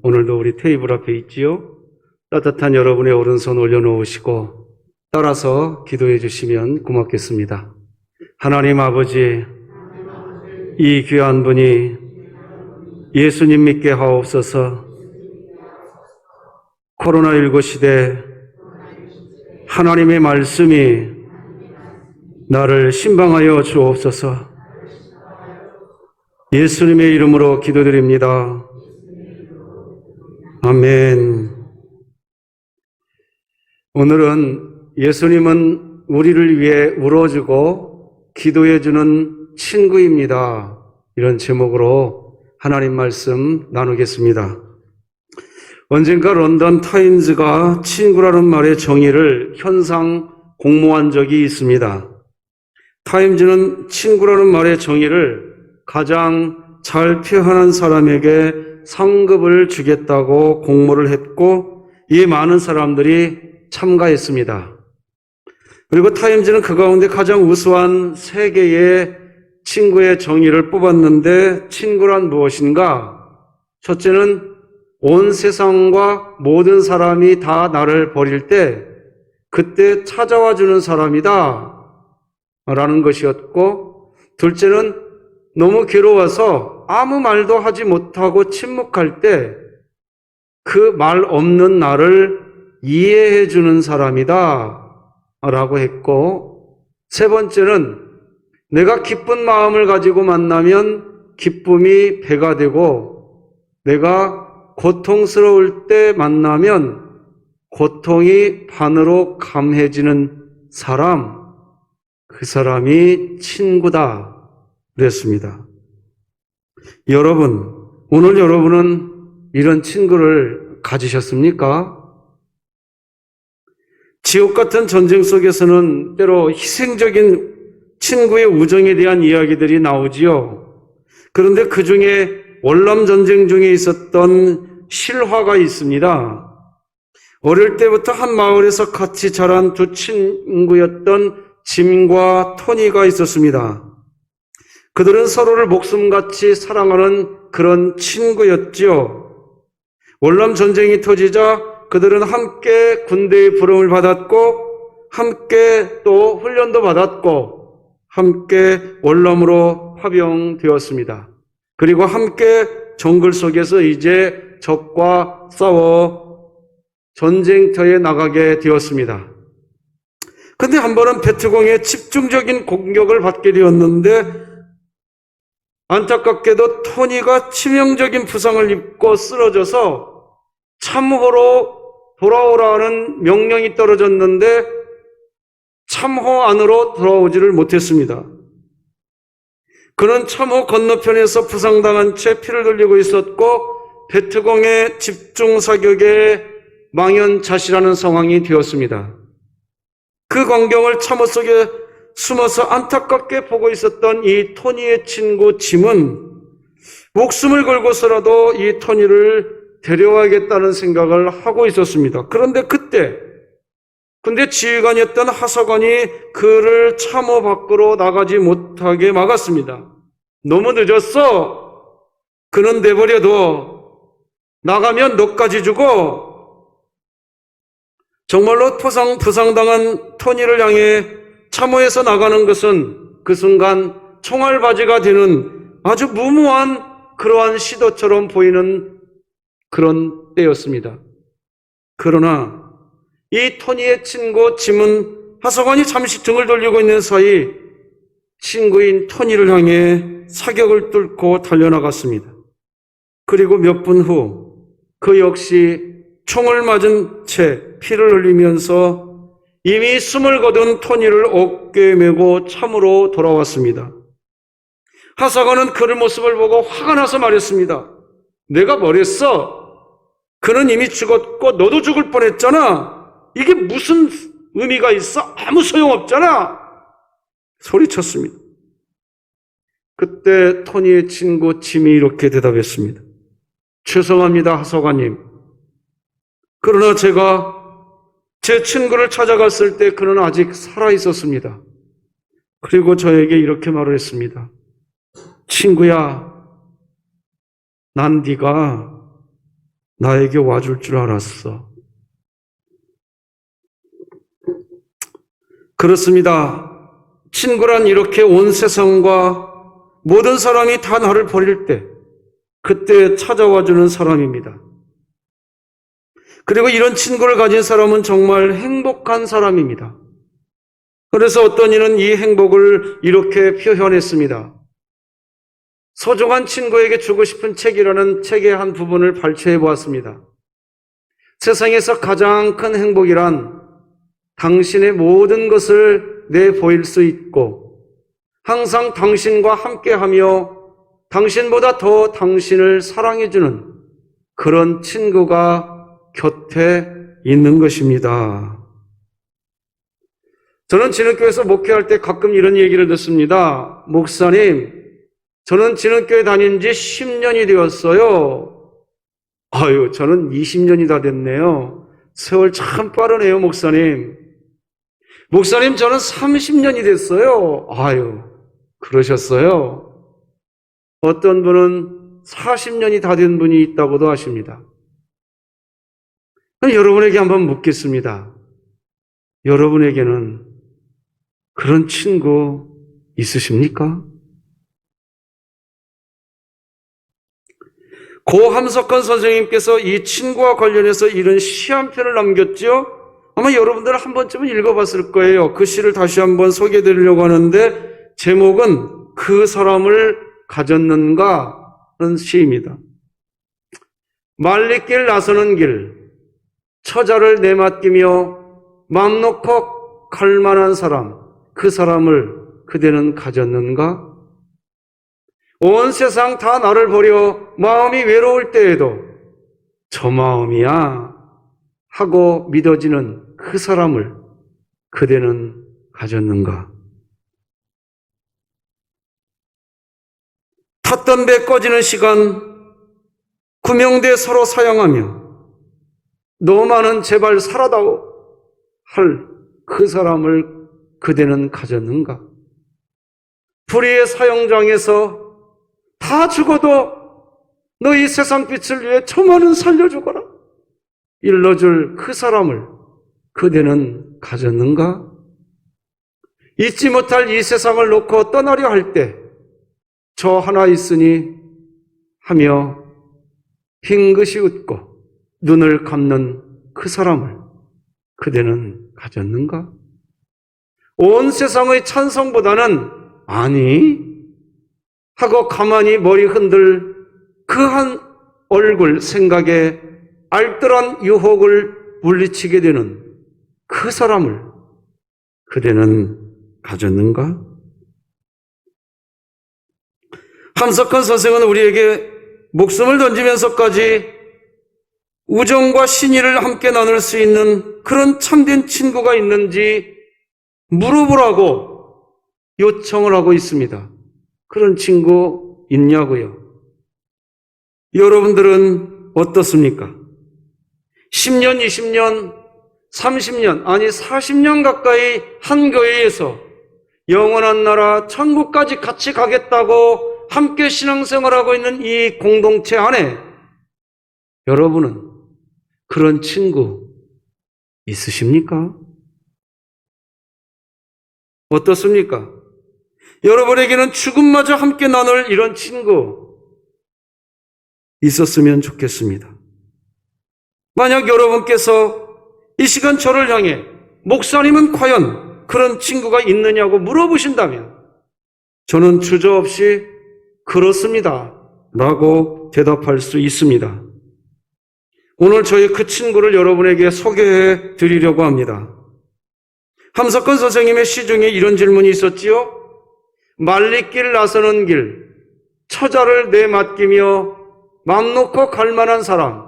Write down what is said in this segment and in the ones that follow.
오늘도 우리 테이블 앞에 있지요? 따뜻한 여러분의 오른손 올려놓으시고 따라서 기도해 주시면 고맙겠습니다. 하나님 아버지, 이 귀한 분이 예수님 믿게 하옵소서. 코로나19 시대 하나님의 말씀이 나를 신방하여 주옵소서. 예수님의 이름으로 기도드립니다. 아멘. 오늘은 예수님은 우리를 위해 울어주고 기도해주는 친구입니다. 이런 제목으로 하나님 말씀 나누겠습니다. 언젠가 런던 타임즈가 친구라는 말의 정의를 현상 공모한 적이 있습니다. 타임즈는 친구라는 말의 정의를 가장 잘 표현한 사람에게 상급을 주겠다고 공모를 했고, 이에 많은 사람들이 참가했습니다. 그리고 타임즈는 그 가운데 가장 우수한 3개의 친구의 정의를 뽑았는데, 친구란 무엇인가? 첫째는 온 세상과 모든 사람이 다 나를 버릴 때 그때 찾아와 주는 사람이다 라는 것이었고, 둘째는 너무 괴로워서 아무 말도 하지 못하고 침묵할 때 그 말 없는 나를 이해해 주는 사람이다 라고 했고, 세 번째는 내가 기쁜 마음을 가지고 만나면 기쁨이 배가 되고, 내가 고통스러울 때 만나면 고통이 반으로 감해지는 사람, 그 사람이 친구다 그랬습니다. 여러분, 오늘 여러분은 이런 친구를 가지셨습니까? 지옥 같은 전쟁 속에서는 때로 희생적인 친구의 우정에 대한 이야기들이 나오지요. 그런데 그 중에 월남 전쟁 중에 있었던 실화가 있습니다. 어릴 때부터 한 마을에서 같이 자란 두 친구였던 짐과 토니가 있었습니다. 그들은 서로를 목숨같이 사랑하는 그런 친구였지요. 월남 전쟁이 터지자 그들은 함께 군대의 부름을 받았고, 함께 또 훈련도 받았고, 함께 월남으로 파병되었습니다. 그리고 함께 정글 속에서 이제 적과 싸워 전쟁터에 나가게 되었습니다. 근데 한 번은 베트공의 집중적인 공격을 받게 되었는데, 안타깝게도 토니가 치명적인 부상을 입고 쓰러져서 참호로 돌아오라는 명령이 떨어졌는데 참호 안으로 돌아오지를 못했습니다. 그는 참호 건너편에서 부상당한 채 피를 흘리고 있었고, 베트공의 집중 사격에 망연자실하는 상황이 되었습니다. 그 광경을 참호 속에 숨어서 안타깝게 보고 있었던 이 토니의 친구 짐은 목숨을 걸고서라도 이 토니를 데려와야겠다는 생각을 하고 있었습니다. 그런데 그때 군대 지휘관이었던 하사관이 그를 참호 밖으로 나가지 못하게 막았습니다. 너무 늦었어. 그는 내버려둬. 나가면 너까지 죽어. 정말로 부상당한 토니를 향해 참호에서 나가는 것은 그 순간 총알바지가 되는 아주 무모한 그러한 시도처럼 보이는 그런 때였습니다. 그러나 이 토니의 친구 짐은 하사관이 잠시 등을 돌리고 있는 사이 친구인 토니를 향해 사격을 뚫고 달려나갔습니다. 그리고 몇 분 후 그 역시 총을 맞은 채 피를 흘리면서 이미 숨을 거둔 토니를 어깨에 메고 참으로 돌아왔습니다. 하사관은 그의 모습을 보고 화가 나서 말했습니다. 내가 뭐랬어? 그는 이미 죽었고 너도 죽을 뻔했잖아. 이게 무슨 의미가 있어? 아무 소용없잖아. 소리쳤습니다. 그때 토니의 친구 짐이 이렇게 대답했습니다. 죄송합니다, 하사관님. 그러나 제가 제 친구를 찾아갔을 때 그는 아직 살아 있었습니다. 그리고 저에게 이렇게 말을 했습니다. 친구야, 난 네가 나에게 와줄 줄 알았어. 그렇습니다. 친구란 이렇게 온 세상과 모든 사람이 다 나를 버릴 때, 그때 찾아와주는 사람입니다. 그리고 이런 친구를 가진 사람은 정말 행복한 사람입니다. 그래서 어떤 이는 이 행복을 이렇게 표현했습니다. 소중한 친구에게 주고 싶은 책이라는 책의 한 부분을 발췌해 보았습니다. 세상에서 가장 큰 행복이란 당신의 모든 것을 내보일 수 있고 항상 당신과 함께하며 당신보다 더 당신을 사랑해주는 그런 친구가 곁에 있는 것입니다. 저는 진흥교회에서 목회할 때 가끔 이런 얘기를 듣습니다. 목사님, 저는 진흥교회 다닌 지 10년이 되었어요. 아유, 저는 20년이 다 됐네요. 세월 참 빠르네요, 목사님. 목사님, 저는 30년이 됐어요. 아유, 그러셨어요. 어떤 분은 40년이 다 된 분이 있다고도 하십니다. 여러분에게 한번 묻겠습니다. 여러분에게는 그런 친구 있으십니까? 고 함석헌 선생님께서 이 친구와 관련해서 이런 시 한 편을 남겼죠? 아마 여러분들은 한 번쯤은 읽어봤을 거예요. 그 시를 다시 한번 소개해드리려고 하는데 제목은 그 사람을 가졌는가 하는 시입니다. 말리길 나서는 길, 처자를 내맡기며 맘 놓고 갈 만한 사람, 그 사람을 그대는 가졌는가? 온 세상 다 나를 버려 마음이 외로울 때에도 저 마음이야 하고 믿어지는 그 사람을 그대는 가졌는가? 탔던 배 꺼지는 시간 구명대 서로 사양하며 너만은 제발 살아다오 할 그 사람을 그대는 가졌는가? 불의의 사형장에서 다 죽어도 너희 세상 빛을 위해 저만은 살려주거라 일러줄 그 사람을 그대는 가졌는가? 잊지 못할 이 세상을 놓고 떠나려 할 때 저 하나 있으니 하며 빙긋이 웃고 눈을 감는 그 사람을 그대는 가졌는가? 온 세상의 찬성보다는 아니 하고 가만히 머리 흔들 그 한 얼굴 생각에 알뜰한 유혹을 물리치게 되는 그 사람을 그대는 가졌는가? 함석헌 선생은 우리에게 목숨을 던지면서까지 우정과 신의를 함께 나눌 수 있는 그런 참된 친구가 있는지 물어보라고 요청을 하고 있습니다. 그런 친구 있냐고요? 여러분들은 어떻습니까? 10년, 20년, 30년, 아니 40년 가까이 한 교회에서 영원한 나라 천국까지 같이 가겠다고 함께 신앙생활하고 있는 이 공동체 안에 여러분은 그런 친구 있으십니까? 어떻습니까? 여러분에게는 죽음마저 함께 나눌 이런 친구 있었으면 좋겠습니다. 만약 여러분께서 이 시간 저를 향해 목사님은 과연 그런 친구가 있느냐고 물어보신다면 저는 주저없이 그렇습니다 라고 대답할 수 있습니다. 오늘 저희 그 친구를 여러분에게 소개해 드리려고 합니다. 함석헌 선생님의 시 중에 이런 질문이 있었지요. 말리길 나서는 길, 처자를 내맡기며 맘 놓고 갈 만한 사람,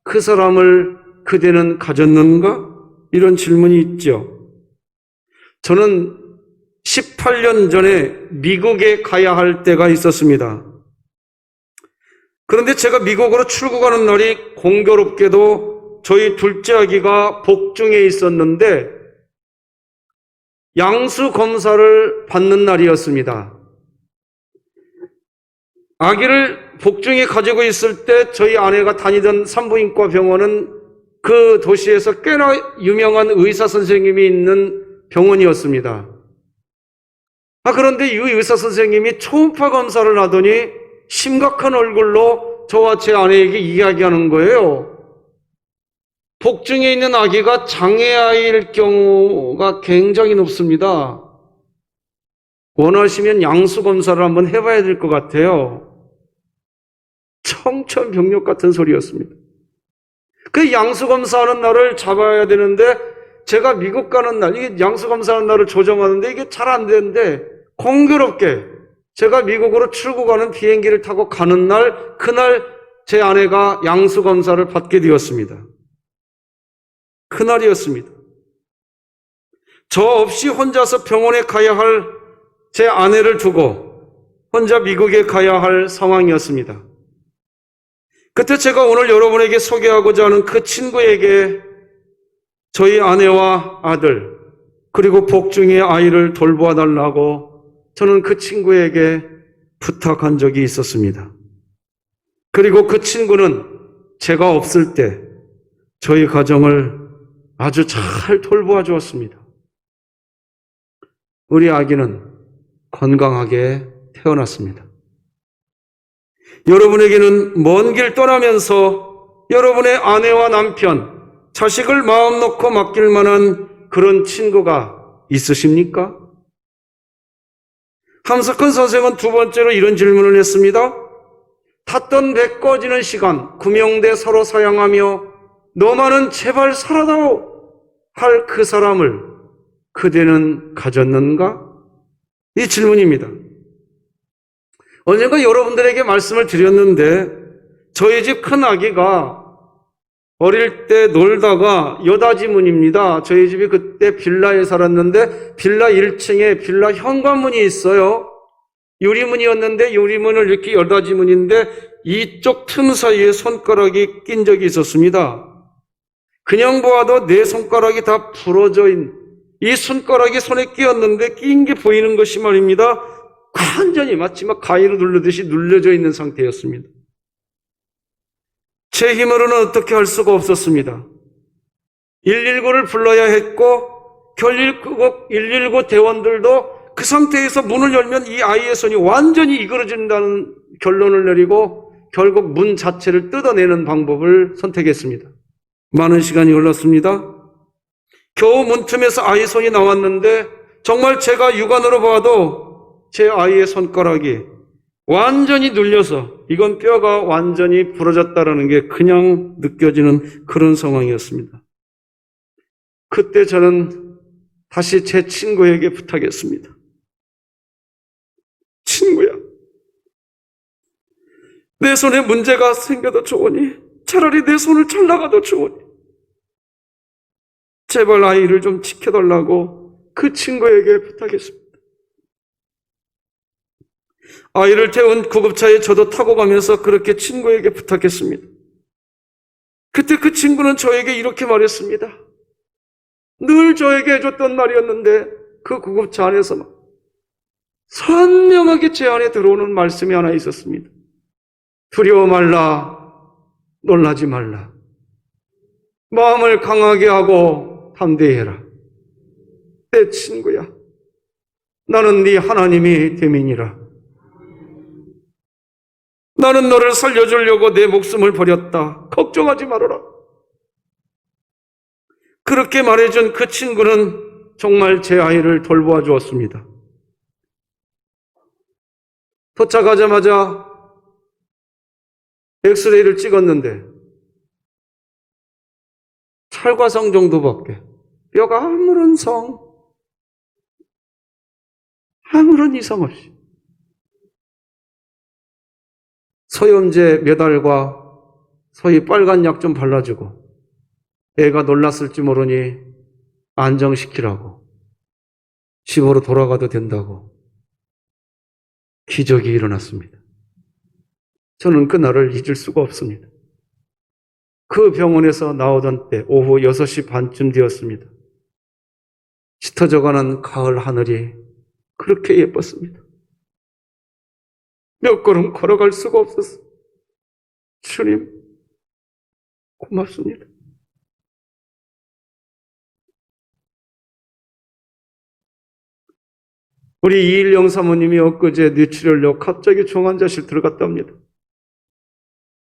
그 사람을 그대는 가졌는가? 이런 질문이 있죠. 저는 18년 전에 미국에 가야 할 때가 있었습니다. 그런데 제가 미국으로 출국하는 날이 공교롭게도 저희 둘째 아기가 복중에 있었는데 양수 검사를 받는 날이었습니다. 아기를 복중이 가지고 있을 때 저희 아내가 다니던 산부인과 병원은 그 도시에서 꽤나 유명한 의사 선생님이 있는 병원이었습니다. 그런데 이 의사 선생님이 초음파 검사를 하더니 심각한 얼굴로 저와 제 아내에게 이야기하는 거예요. 복중에 있는 아기가 장애아일 경우가 굉장히 높습니다. 원하시면 양수검사를 한번 해봐야 될 것 같아요. 청천벽력 같은 소리였습니다. 그 양수검사하는 날을 잡아야 되는데 제가 미국 가는 날, 이게 양수검사하는 날을 조정하는데 이게 잘 안 되는데 공교롭게 제가 미국으로 출국하는 비행기를 타고 가는 날, 그날 제 아내가 양수검사를 받게 되었습니다. 그날이었습니다. 저 없이 혼자서 병원에 가야 할 제 아내를 두고 혼자 미국에 가야 할 상황이었습니다. 그때 제가 오늘 여러분에게 소개하고자 하는 그 친구에게 저희 아내와 아들 그리고 복중의 아이를 돌보아 달라고 저는 그 친구에게 부탁한 적이 있었습니다. 그리고 그 친구는 제가 없을 때 저희 가정을 아주 잘 돌보아 주었습니다. 우리 아기는 건강하게 태어났습니다. 여러분에게는 먼 길 떠나면서 여러분의 아내와 남편, 자식을 마음 놓고 맡길 만한 그런 친구가 있으십니까? 함석헌 선생은 두 번째로 이런 질문을 했습니다. 탔던 배 꺼지는 시간, 구명대 서로 사양하며 너만은 제발 살아다오 할 그 사람을 그대는 가졌는가? 이 질문입니다. 언젠가 여러분들에게 말씀을 드렸는데 저희 집 큰 아기가 어릴 때 놀다가 여다지문입니다. 저희 집이 그때 빌라에 살았는데 빌라 1층에 빌라 현관문이 있어요. 유리문이었는데 유리문을 이렇게 여다지문인데 이쪽 틈 사이에 손가락이 낀 적이 있었습니다. 그냥 보아도 내 손가락이 다 부러져 있는 이 손가락이 손에 끼었는데 끼인 게 보이는 것이 말입니다. 완전히 마치 막 가위로 누르듯이 눌려져 있는 상태였습니다. 제 힘으로는 어떻게 할 수가 없었습니다. 119를 불러야 했고 결국 119 대원들도 그 상태에서 문을 열면 이 아이의 손이 완전히 이그러진다는 결론을 내리고 결국 문 자체를 뜯어내는 방법을 선택했습니다. 많은 시간이 흘렀습니다. 겨우 문틈에서 아이 손이 나왔는데 정말 제가 육안으로 봐도 제 아이의 손가락이 완전히 눌려서 이건 뼈가 완전히 부러졌다는 게 그냥 느껴지는 그런 상황이었습니다. 그때 저는 다시 제 친구에게 부탁했습니다. 친구야, 내 손에 문제가 생겨도 좋으니 차라리 내 손을 잘라가도 좋으니 제발 아이를 좀 지켜달라고 그 친구에게 부탁했습니다. 아이를 태운 구급차에 저도 타고 가면서 그렇게 친구에게 부탁했습니다. 그때 그 친구는 저에게 이렇게 말했습니다. 늘 저에게 해줬던 말이었는데 그 구급차 안에서 선명하게 제 안에 들어오는 말씀이 하나 있었습니다. 두려워 말라, 놀라지 말라. 마음을 강하게 하고 담대해라. 내 친구야, 나는 네 하나님이 됨이니라. 나는 너를 살려주려고 내 목숨을 버렸다. 걱정하지 말아라. 그렇게 말해준 그 친구는 정말 제 아이를 돌보아 주었습니다. 도착하자마자 엑스레이를 찍었는데 찰과상 정도밖에 뼈가 아무런 이상 없이 소염제 몇 알과 소위 빨간 약 좀 발라주고 애가 놀랐을지 모르니 안정시키라고 집으로 돌아가도 된다고 기적이 일어났습니다. 저는 그날을 잊을 수가 없습니다. 그 병원에서 나오던 때 오후 6시 반쯤 되었습니다. 짙어져가는 가을 하늘이 그렇게 예뻤습니다. 몇 걸음 걸어갈 수가 없었어요. 주님, 고맙습니다. 우리 이일영 사모님이 엊그제 뇌출혈로 갑자기 중환자실 들어갔답니다.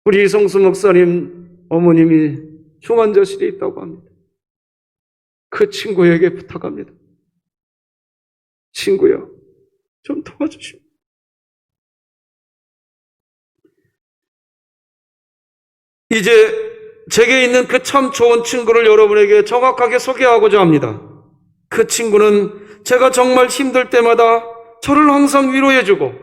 우리 이성수 목사님 어머님이 중환자실에 있다고 합니다. 그 친구에게 부탁합니다. 친구야, 좀 도와주시오. 이제 제게 있는 그 참 좋은 친구를 여러분에게 정확하게 소개하고자 합니다. 그 친구는 제가 정말 힘들 때마다 저를 항상 위로해주고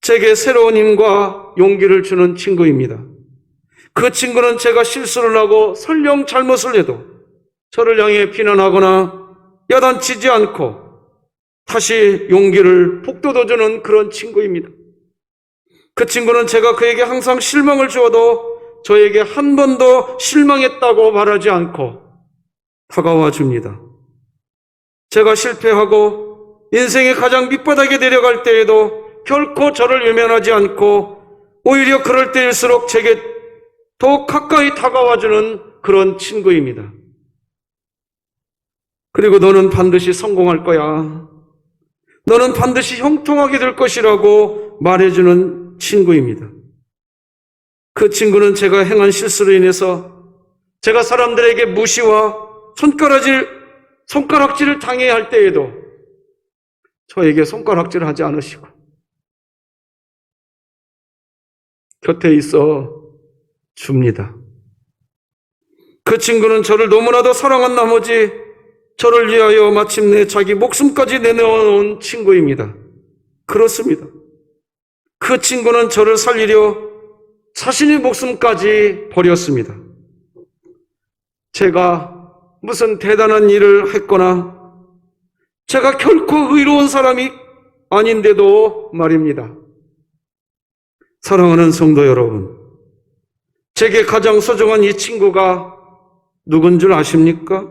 제게 새로운 힘과 용기를 주는 친구입니다. 그 친구는 제가 실수를 하고 설령 잘못을 해도 저를 향해 비난하거나 야단치지 않고 다시 용기를 북돋워주는 그런 친구입니다. 그 친구는 제가 그에게 항상 실망을 주어도 저에게 한 번도 실망했다고 말하지 않고 다가와 줍니다. 제가 실패하고 인생의 가장 밑바닥에 내려갈 때에도 결코 저를 외면하지 않고 오히려 그럴 때일수록 제게 더 가까이 다가와주는 그런 친구입니다. 그리고 너는 반드시 성공할 거야. 너는 반드시 형통하게 될 것이라고 말해주는 친구입니다. 그 친구는 제가 행한 실수로 인해서 제가 사람들에게 무시와 손가락질을 당해야 할 때에도 저에게 손가락질을 하지 않으시고 곁에 있어 줍니다. 그 친구는 저를 너무나도 사랑한 나머지 저를 위하여 마침내 자기 목숨까지 내놓은 친구입니다. 그렇습니다. 그 친구는 저를 살리려 자신의 목숨까지 버렸습니다. 제가 무슨 대단한 일을 했거나 제가 결코 의로운 사람이 아닌데도 말입니다. 사랑하는 성도 여러분, 제게 가장 소중한 이 친구가 누군 줄 아십니까?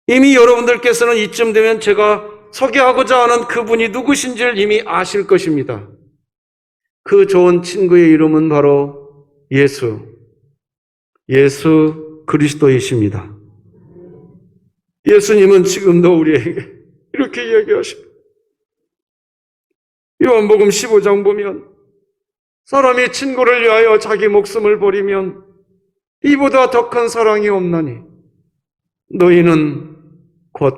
이미 여러분들께서는 이쯤 되면 제가 소개하고자 하는 그분이 누구신지를 이미 아실 것입니다. 그 좋은 친구의 이름은 바로 예수 그리스도이십니다. 예수님은 지금도 우리에게 이렇게 이야기하십니다. 요한복음 15장 보면 사람이 친구를 위하여 자기 목숨을 버리면 이보다 더 큰 사랑이 없나니 너희는 곧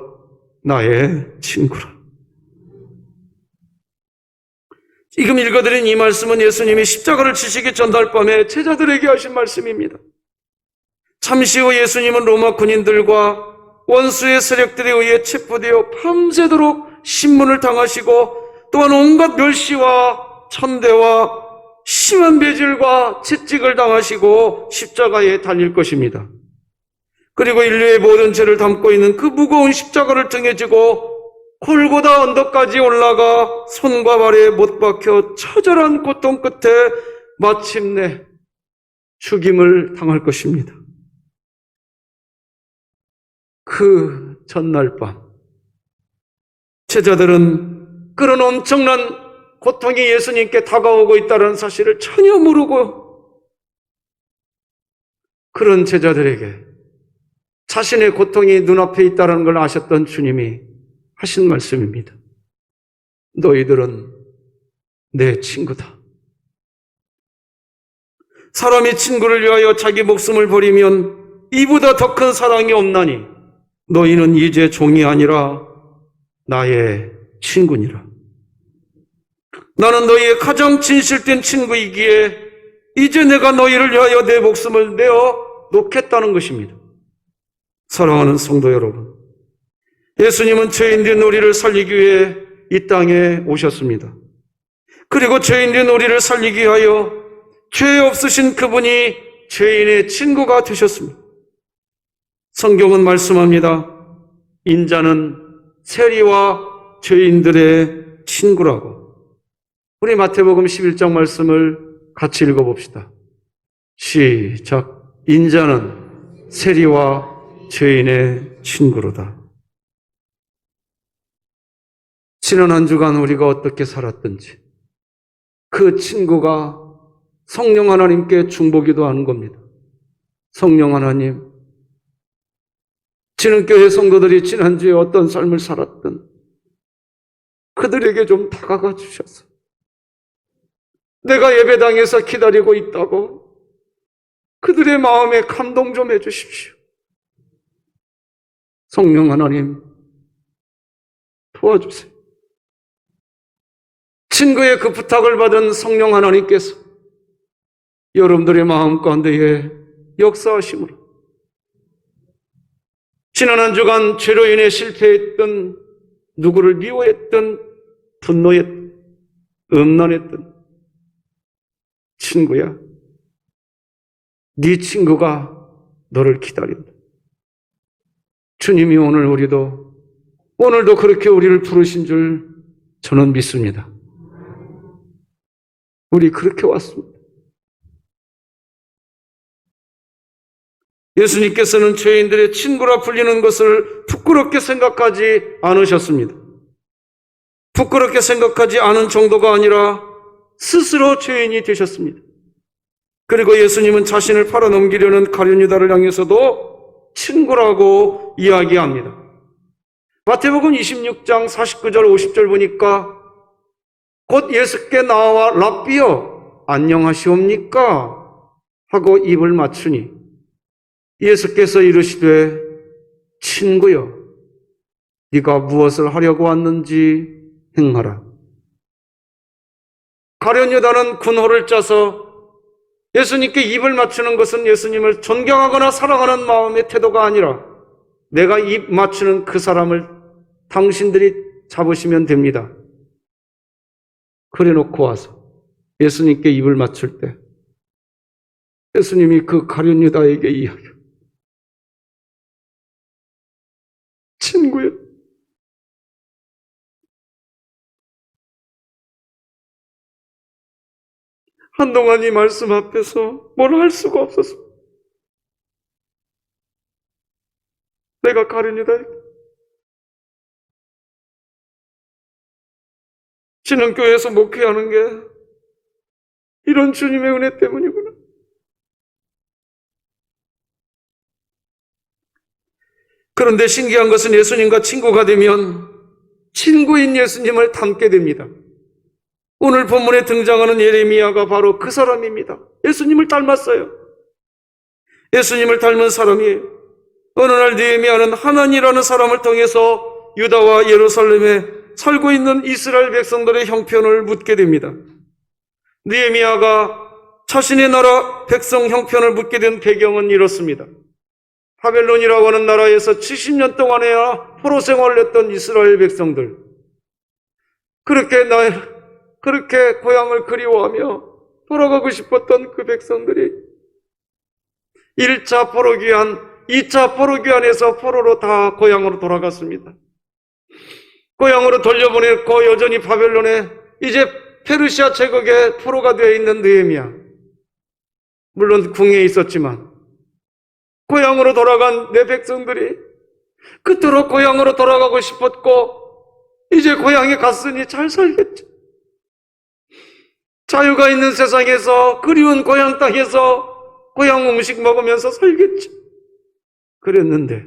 나의 친구라. 지금 읽어드린 이 말씀은 예수님이 십자가를 지시기 전날 밤에 제자들에게 하신 말씀입니다. 잠시 후 예수님은 로마 군인들과 원수의 세력들에 의해 체포되어 밤새도록 신문을 당하시고 또한 온갖 멸시와 천대와 심한 배질과 채찍을 당하시고 십자가에 달릴 것입니다. 그리고 인류의 모든 죄를 담고 있는 그 무거운 십자가를 등에 지고 골고다 언덕까지 올라가 손과 발에 못 박혀 처절한 고통 끝에 마침내 죽임을 당할 것입니다. 그 전날 밤 제자들은 그런 엄청난 고통이 예수님께 다가오고 있다는 사실을 전혀 모르고 그런 제자들에게 자신의 고통이 눈앞에 있다는 걸 아셨던 주님이 하신 말씀입니다. 너희들은 내 친구다. 사람이 친구를 위하여 자기 목숨을 버리면 이보다 더 큰 사랑이 없나니 너희는 이제 종이 아니라 나의 친구니라. 나는 너희의 가장 진실된 친구이기에 이제 내가 너희를 위하여 내 목숨을 내어 놓겠다는 것입니다. 사랑하는 성도 여러분, 예수님은 죄인된 우리를 살리기 위해 이 땅에 오셨습니다. 그리고 죄인된 우리를 살리기 위하여 죄 없으신 그분이 죄인의 친구가 되셨습니다. 성경은 말씀합니다. 인자는 세리와 죄인들의 친구라고. 우리 마태복음 11장 말씀을 같이 읽어봅시다. 시작. 인자는 세리와 죄인의 친구로다. 지난 한 주간 우리가 어떻게 살았든지 그 친구가 성령 하나님께 중보기도하는 겁니다. 성령 하나님, 진흥교회 성도들이 지난주에 어떤 삶을 살았든 그들에게 좀 다가가 주셔서 내가 예배당에서 기다리고 있다고 그들의 마음에 감동 좀 해주십시오. 성령 하나님, 도와주세요. 친구의 그 부탁을 받은 성령 하나님께서 여러분들의 마음 가운데에 역사하심으로 지난 한 주간 죄로 인해 실패했던, 누구를 미워했던, 분노했던, 음란했던 친구야, 네 친구가 너를 기다린다. 주님이 오늘도 그렇게 우리를 부르신 줄 저는 믿습니다. 우리 그렇게 왔습니다. 예수님께서는 죄인들의 친구라 불리는 것을 부끄럽게 생각하지 않으셨습니다. 부끄럽게 생각하지 않은 정도가 아니라 스스로 죄인이 되셨습니다. 그리고 예수님은 자신을 팔아넘기려는 가룟 유다를 향해서도 친구라고 이야기합니다. 마태복음 26장 49절 50절 보니까 곧 예수께 나와 랍비여 안녕하시옵니까 하고 입을 맞추니 예수께서 이르시되 친구여 네가 무엇을 하려고 왔는지 행하라. 가룟 유다는 군호를 짜서 예수님께 입을 맞추는 것은 예수님을 존경하거나 사랑하는 마음의 태도가 아니라 내가 입 맞추는 그 사람을 당신들이 잡으시면 됩니다. 그래 놓고 와서 예수님께 입을 맞출 때 예수님이 그 가룟 유다에게 이야기해요. 친구야, 한동안 이 말씀 앞에서 뭘 할 수가 없어서 내가 가룟 유다에게 진흥교회에서 목회하는 게 이런 주님의 은혜 때문이구나. 그런데 신기한 것은 예수님과 친구가 되면 친구인 예수님을 닮게 됩니다. 오늘 본문에 등장하는 예레미야가 바로 그 사람입니다. 예수님을 닮았어요. 예수님을 닮은 사람이에요. 어느 날 느헤미야는 하나니라는 사람을 통해서 유다와 예루살렘에 살고 있는 이스라엘 백성들의 형편을 묻게 됩니다. 느헤미야가 자신의 나라 백성 형편을 묻게 된 배경은 이렇습니다. 바벨론이라고 하는 나라에서 70년 동안에야 포로 생활을 했던 이스라엘 백성들, 그렇게 고향을 그리워하며 돌아가고 싶었던 그 백성들이 1차 포로기한, 2차 포로기한에서 포로로 다 고향으로 돌아갔습니다. 고향으로 돌려보냈고 여전히 바벨론에 이제 페르시아 제국의 포로가 되어 있는 느헤미야, 물론 궁에 있었지만 고향으로 돌아간 내 백성들이 그토록 고향으로 돌아가고 싶었고 이제 고향에 갔으니 잘 살겠지. 자유가 있는 세상에서 그리운 고향 땅에서 고향 음식 먹으면서 살겠지. 그랬는데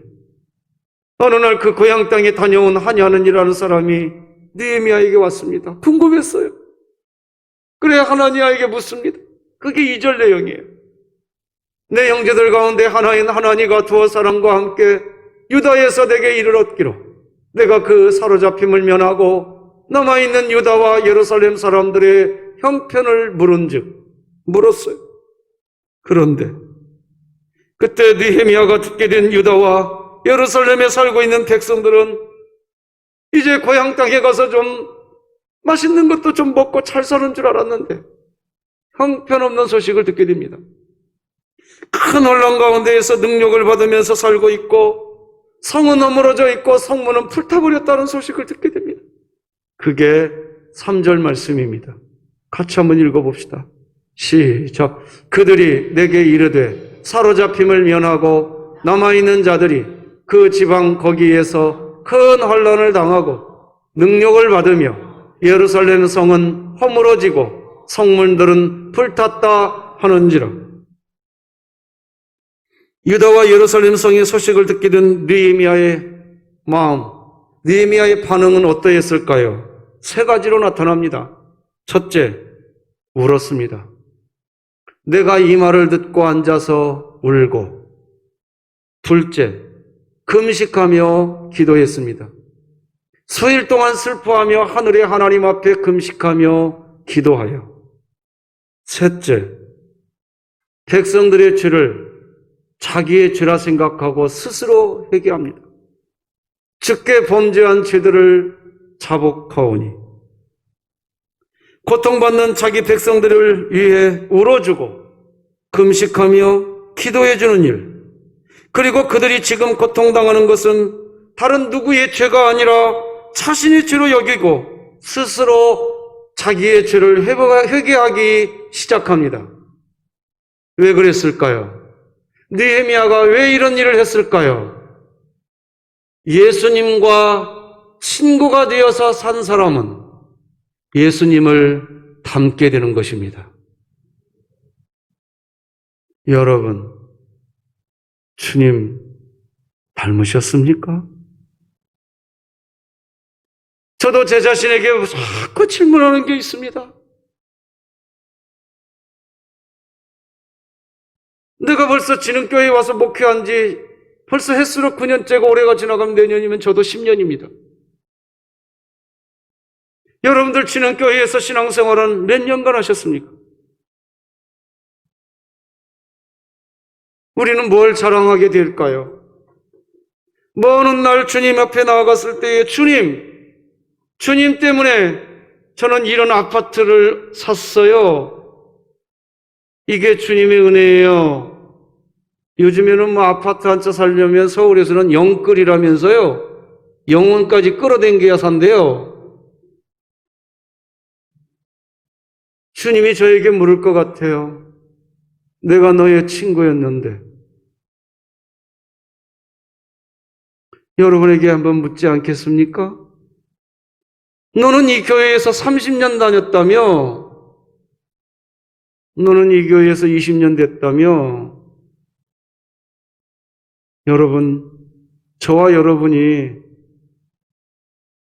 어느 날 그 고향 땅에 다녀온 하냐는이라는 사람이 느헤미야에게 왔습니다. 궁금했어요. 그래 하나니야에게 묻습니다. 그게 2절 내용이에요. 내 형제들 가운데 하나인 하나니가 두어 사람과 함께 유다에서 내게 이를 얻기로 내가 그 사로잡힘을 면하고 남아있는 유다와 예루살렘 사람들의 형편을 물었어요. 그런데 그때 느헤미야가 듣게 된 유다와 예루살렘에 살고 있는 백성들은 이제 고향 땅에 가서 좀 맛있는 것도 좀 먹고 잘 사는 줄 알았는데 형편없는 소식을 듣게 됩니다. 큰 혼란 가운데에서 능력을 받으면서 살고 있고 성은 허물어져 있고 성문은 불타버렸다는 소식을 듣게 됩니다. 그게 3절 말씀입니다. 같이 한번 읽어봅시다. 시작. 그들이 내게 이르되 사로잡힘을 면하고 남아있는 자들이 그 지방 거기에서 큰 환난을 당하고 능력을 받으며 예루살렘 성은 허물어지고 성문들은 불탔다 하는지라. 유다와 예루살렘 성의 소식을 듣게 된 느헤미야의 마음, 느헤미야의 반응은 어떠했을까요? 세 가지로 나타납니다. 첫째, 울었습니다. 내가 이 말을 듣고 앉아서 울고. 둘째, 금식하며 기도했습니다. 수일 동안 슬퍼하며 하늘의 하나님 앞에 금식하며 기도하여. 셋째, 백성들의 죄를 자기의 죄라 생각하고 스스로 회개합니다. 즉게 범죄한 죄들을 자복하오니. 고통받는 자기 백성들을 위해 울어주고 금식하며 기도해주는 일, 그리고 그들이 지금 고통당하는 것은 다른 누구의 죄가 아니라 자신의 죄로 여기고 스스로 자기의 죄를 회개하기 시작합니다. 왜 그랬을까요? 느헤미야가 왜 이런 일을 했을까요? 예수님과 친구가 되어서 산 사람은 예수님을 닮게 되는 것입니다. 여러분, 주님 닮으셨습니까? 저도 제 자신에게 자꾸 질문하는 게 있습니다. 내가 벌써 진흥교회에 와서 목회한 지 벌써 횟수로 9년째고 올해가 지나가면 내년이면 저도 10년입니다. 여러분들 진흥교회에서 신앙생활은 몇 년간 하셨습니까? 우리는 뭘 자랑하게 될까요? 먼 훗날 주님 앞에 나아갔을 때에 주님 때문에 저는 이런 아파트를 샀어요. 이게 주님의 은혜예요. 요즘에는 뭐 아파트 한 채 살려면 서울에서는 영끌이라면서요. 영혼까지 끌어당겨야 산대요. 주님이 저에게 물을 것 같아요. 내가 너의 친구였는데. 여러분에게 한번 묻지 않겠습니까? 너는 이 교회에서 30년 다녔다며? 너는 이 교회에서 20년 됐다며? 여러분, 저와 여러분이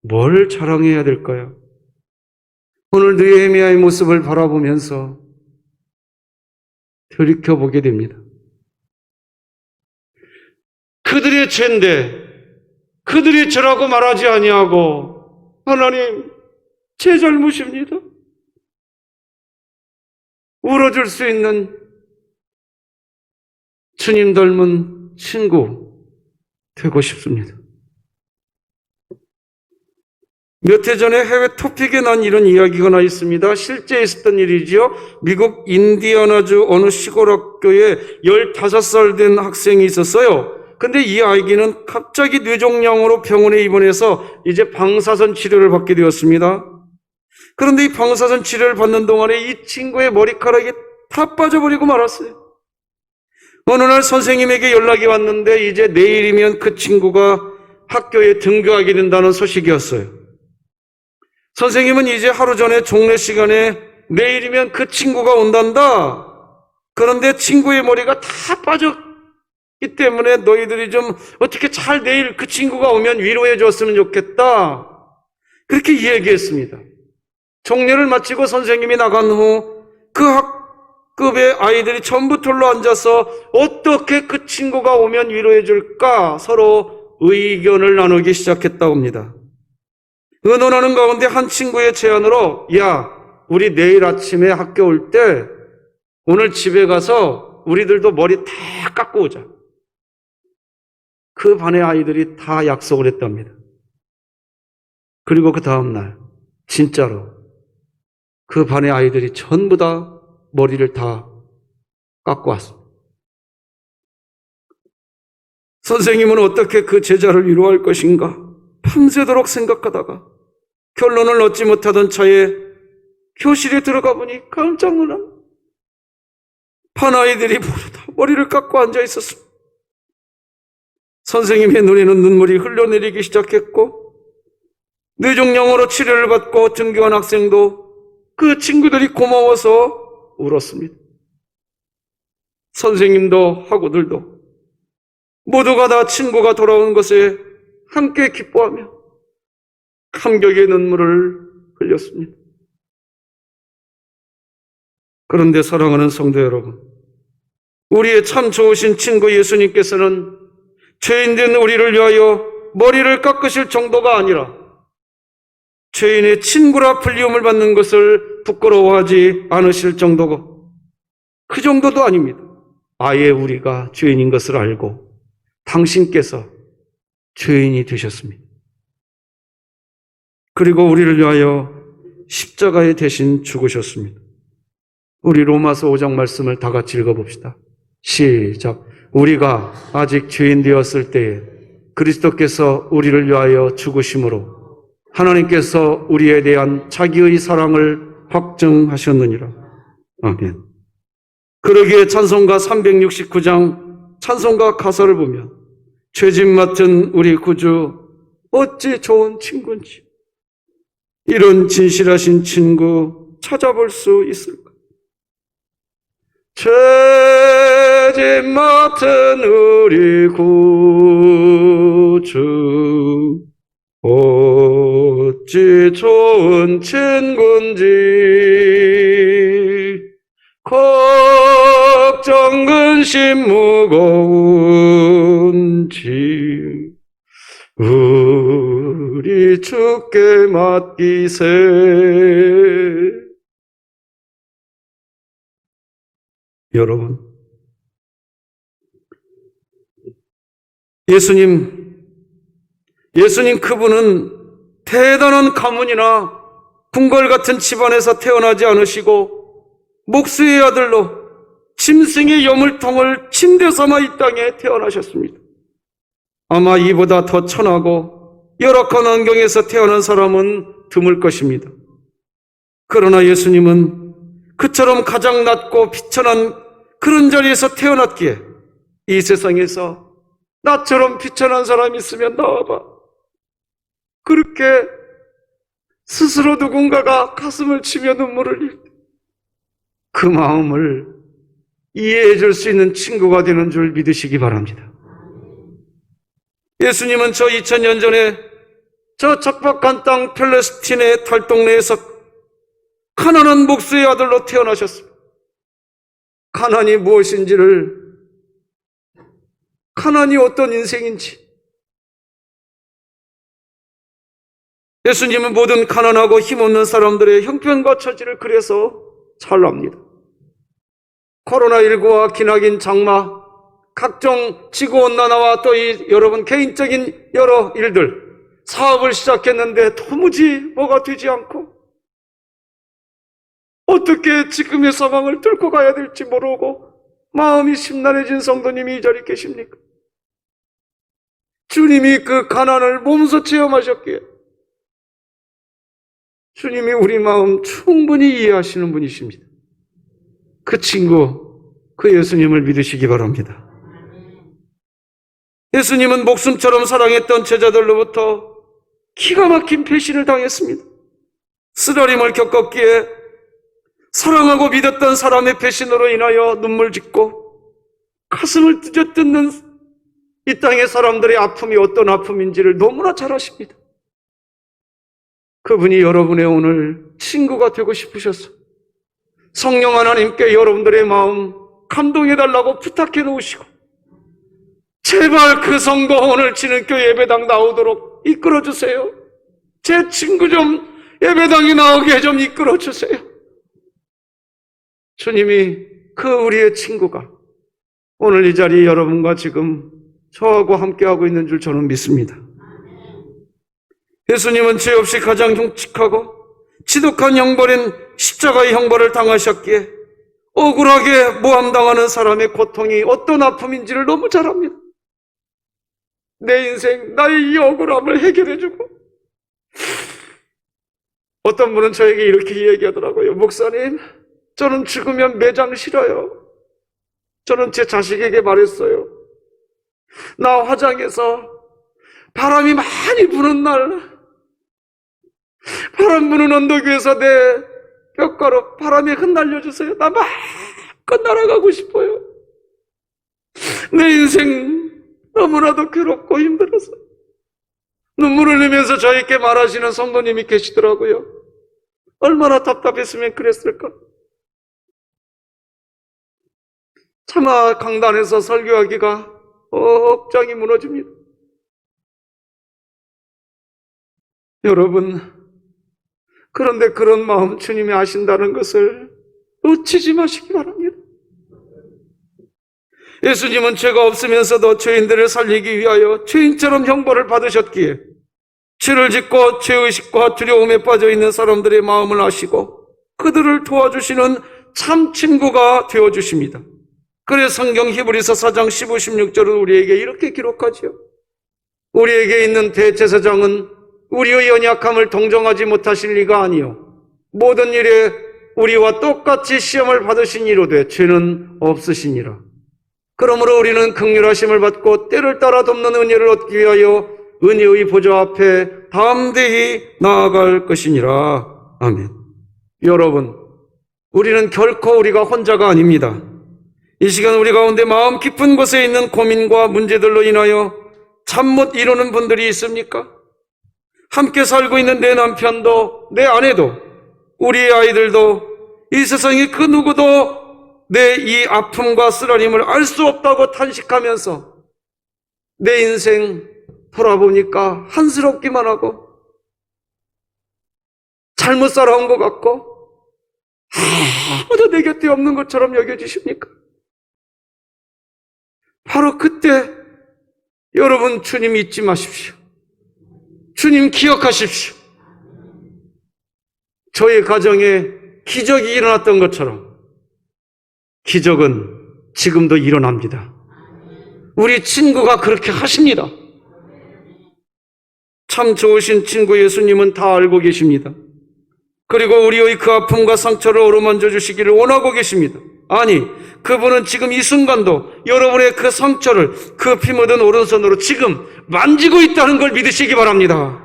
뭘 자랑해야 될까요? 오늘 느헤미야의 모습을 바라보면서 돌이켜보게 됩니다. 그들의 죄인데 그들이 죄라고 말하지 아니하고 하나님, 제 잘못입니다. 울어줄 수 있는 주님 닮은 친구 되고 싶습니다. 몇 해 전에 해외 토픽에 난 이런 이야기가 나 있습니다. 실제 있었던 일이지요. 미국 인디애나주 어느 시골 학교에 15살 된 학생이 있었어요. 근데 이 아이는 갑자기 뇌종양으로 병원에 입원해서 이제 방사선 치료를 받게 되었습니다. 그런데 이 방사선 치료를 받는 동안에 이 친구의 머리카락이 다 빠져버리고 말았어요. 어느 날 선생님에게 연락이 왔는데 이제 내일이면 그 친구가 학교에 등교하게 된다는 소식이었어요. 선생님은 이제 하루 전에 종례 시간에 내일이면 그 친구가 온단다. 그런데 친구의 머리가 다 빠졌기 때문에 너희들이 좀 어떻게 잘 내일 그 친구가 오면 위로해 줬으면 좋겠다. 그렇게 이야기했습니다. 종례를 마치고 선생님이 나간 후 그 학급의 아이들이 전부 둘러 앉아서 어떻게 그 친구가 오면 위로해 줄까 서로 의견을 나누기 시작했다고 합니다. 의논하는 가운데 한 친구의 제안으로, 야, 우리 내일 아침에 학교 올 때 오늘 집에 가서 우리들도 머리 다 깎고 오자. 그 반의 아이들이 다 약속을 했답니다. 그리고 그 다음날 진짜로 그 반의 아이들이 전부 다 머리를 다 깎고 왔습니다. 선생님은 어떻게 그 제자를 위로할 것인가 밤새도록 생각하다가 결론을 얻지 못하던 차에 교실에 들어가 보니 깜짝 놀란 반 아이들이 모두 다 머리를 깎고 앉아 있었습니다. 선생님의 눈에는 눈물이 흘러내리기 시작했고 뇌종양으로 치료를 받고 등교한 학생도 그 친구들이 고마워서 울었습니다. 선생님도 학우들도 모두가 다 친구가 돌아온 것에 함께 기뻐하며 감격의 눈물을 흘렸습니다. 그런데 사랑하는 성도 여러분, 우리의 참 좋으신 친구 예수님께서는 죄인된 우리를 위하여 머리를 깎으실 정도가 아니라 죄인의 친구라 불리움을 받는 것을 부끄러워하지 않으실 정도고, 그 정도도 아닙니다. 아예 우리가 죄인인 것을 알고 당신께서 죄인이 되셨습니다. 그리고 우리를 위하여 십자가에 대신 죽으셨습니다. 우리 로마서 5장 말씀을 다 같이 읽어봅시다. 시작. 우리가 아직 죄인 되었을 때에 그리스도께서 우리를 위하여 죽으심으로 하나님께서 우리에 대한 자기의 사랑을 확증하셨느니라. 아멘. 그러기에 찬송가 369장 찬송가 가사를 보면 죄짐 맡은 우리 구주 어찌 좋은 친구인지, 이런 진실하신 친구 찾아볼 수 있을까? 죄짐 맡은 우리 구주 어찌 좋은 친구인지, 걱정 근심 무거운 짐 우리 주께 맡기세. 여러분, 예수님 그분은 대단한 가문이나 궁궐 같은 집안에서 태어나지 않으시고 목수의 아들로 짐승의 여물통을 침대 삼아 이 땅에 태어나셨습니다. 아마 이보다 더 천하고 열악한 환경에서 태어난 사람은 드물 것입니다. 그러나 예수님은 그처럼 가장 낮고 비천한 그런 자리에서 태어났기에 이 세상에서 나처럼 비천한 사람이 있으면 나와봐, 그렇게 스스로 누군가가 가슴을 치며 눈물을 흘릴 때 그 마음을 이해해 줄 수 있는 친구가 되는 줄 믿으시기 바랍니다. 예수님은 저 2000년 전에 저 척박한 땅 팔레스틴의 달동네에서 가난한 목수의 아들로 태어나셨습니다. 가난이 무엇인지를, 가난이 어떤 인생인지 예수님은 모든 가난하고 힘없는 사람들의 형편과 처지를 그래서 잘 압니다. 코로나19와 기나긴 장마, 각종 지구온난화와 또 이 여러분 개인적인 여러 일들, 사업을 시작했는데 도무지 뭐가 되지 않고 어떻게 지금의 상황을 뚫고 가야 될지 모르고 마음이 심란해진 성도님이 이 자리에 계십니까? 주님이 그 가난을 몸소 체험하셨기에 주님이 우리 마음 충분히 이해하시는 분이십니다. 그 친구, 그 예수님을 믿으시기 바랍니다. 예수님은 목숨처럼 사랑했던 제자들로부터 기가 막힌 배신을 당했습니다. 쓰라림을 겪었기에 사랑하고 믿었던 사람의 배신으로 인하여 눈물 짓고 가슴을 찢어뜯는 이 땅의 사람들의 아픔이 어떤 아픔인지를 너무나 잘 아십니다. 그분이 여러분의 오늘 친구가 되고 싶으셔서 성령 하나님께 여러분들의 마음 감동해달라고 부탁해 놓으시고, 제발 그 성도 오늘 지능교 예배당 나오도록 이끌어주세요. 제 친구 좀 예배당에 나오게 좀 이끌어주세요. 주님이 그 우리의 친구가 오늘 이 자리에 여러분과 지금 저하고 함께하고 있는 줄 저는 믿습니다. 예수님은 죄 없이 가장 흉측하고 지독한 형벌인 십자가의 형벌을 당하셨기에 억울하게 모함당하는 사람의 고통이 어떤 아픔인지를 너무 잘 압니다. 내 인생, 나의 이 억울함을 해결해주고, 어떤 분은 저에게 이렇게 얘기하더라고요. 목사님, 저는 죽으면 매장 싫어요. 저는 제 자식에게 말했어요. 나 화장해서 바람이 많이 부는 날, 바람 부는 언덕 위에서 내 뼈가루 바람에 흩날려 주세요. 나 마음껏 날아가고 싶어요. 내 인생 너무나도 괴롭고 힘들어서. 눈물 흘리면서 저에게 말하시는 성도님이 계시더라고요. 얼마나 답답했으면 그랬을까. 차마 강단에서 설교하기가 억장이 무너집니다. 여러분, 그런데 그런 마음 주님이 아신다는 것을 놓치지 마시기 바랍니다. 예수님은 죄가 없으면서도 죄인들을 살리기 위하여 죄인처럼 형벌을 받으셨기에 죄를 짓고 죄의식과 두려움에 빠져있는 사람들의 마음을 아시고 그들을 도와주시는 참 친구가 되어주십니다. 그래서 성경 히브리서 4장 15, 16절은 우리에게 이렇게 기록하지요. 우리에게 있는 대제사장은 우리의 연약함을 동정하지 못하실 리가 아니요 모든 일에 우리와 똑같이 시험을 받으신 이로되 죄는 없으시니라. 그러므로 우리는 긍휼하심을 받고 때를 따라 돕는 은혜를 얻기 위하여 은혜의 보좌 앞에 담대히 나아갈 것이니라. 아멘. 여러분, 우리는 결코 우리가 혼자가 아닙니다. 이 시간 우리 가운데 마음 깊은 곳에 있는 고민과 문제들로 인하여 잠 못 이루는 분들이 있습니까? 함께 살고 있는 내 남편도, 내 아내도, 우리의 아이들도, 이 세상에 그 누구도 내 이 아픔과 쓰라림을 알 수 없다고 탄식하면서 내 인생 돌아보니까 한스럽기만 하고 잘못 살아온 것 같고 아무도 내 곁에 없는 것처럼 여겨지십니까? 바로 그때 여러분 주님 잊지 마십시오. 주님 기억하십시오. 저의 가정에 기적이 일어났던 것처럼 기적은 지금도 일어납니다. 우리 친구가 그렇게 하십니다. 참 좋으신 친구 예수님은 다 알고 계십니다. 그리고 우리의 그 아픔과 상처를 어루만져 주시기를 원하고 계십니다. 아니, 그분은 지금 이 순간도 여러분의 그 상처를 그 피 묻은 오른손으로 지금 만지고 있다는 걸 믿으시기 바랍니다.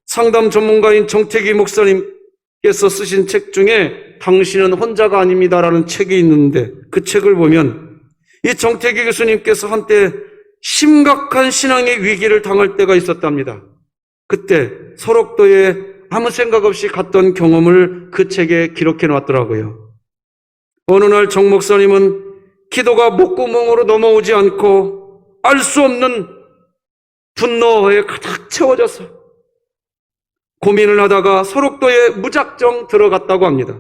상담 전문가인 정태기 목사님께서 쓰신 책 중에 당신은 혼자가 아닙니다라는 책이 있는데 그 책을 보면 이 정태기 교수님께서 한때 심각한 신앙의 위기를 당할 때가 있었답니다. 그때 설옥도에 아무 생각 없이 갔던 경험을 그 책에 기록해 놨더라고요. 어느 날 정 목사님은 기도가 목구멍으로 넘어오지 않고 알 수 없는 분노에 가득 채워져서 고민을 하다가 설옥도에 무작정 들어갔다고 합니다.